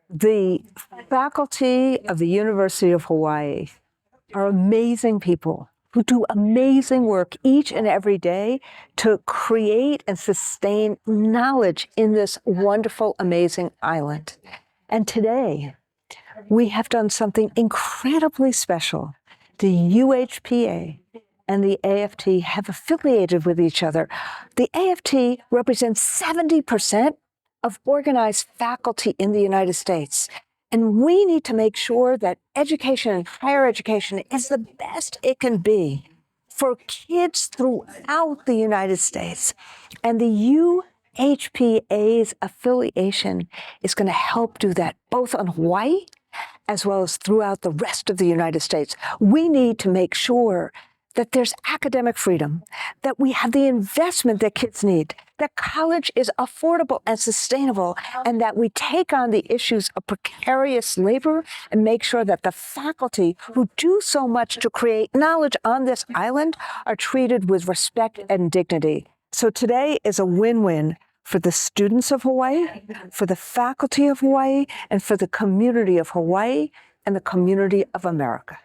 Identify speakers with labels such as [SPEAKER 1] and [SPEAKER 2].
[SPEAKER 1] The faculty of the University of Hawaii are amazing people who do amazing work each and every day to create and sustain knowledge in this wonderful, amazing island. And today, we have done something incredibly special. The UHPA and the AFT have affiliated with each other. The AFT represents 70% of organized faculty in the United States. And we need to make sure that education and higher education is the best it can be for kids throughout the United States. And the UHPA's affiliation is going to help do that, both on Hawaii as well as throughout the rest of the United States. We need to make sure that there's academic freedom, that we have the investment that kids need, that college is affordable and sustainable, and that we take on the issues of precarious labor and make sure that the faculty who do so much to create knowledge on this island are treated with respect and dignity. So today is a win-win for the students of Hawaii, for the faculty of Hawaii, and for the community of Hawaii and the community of America.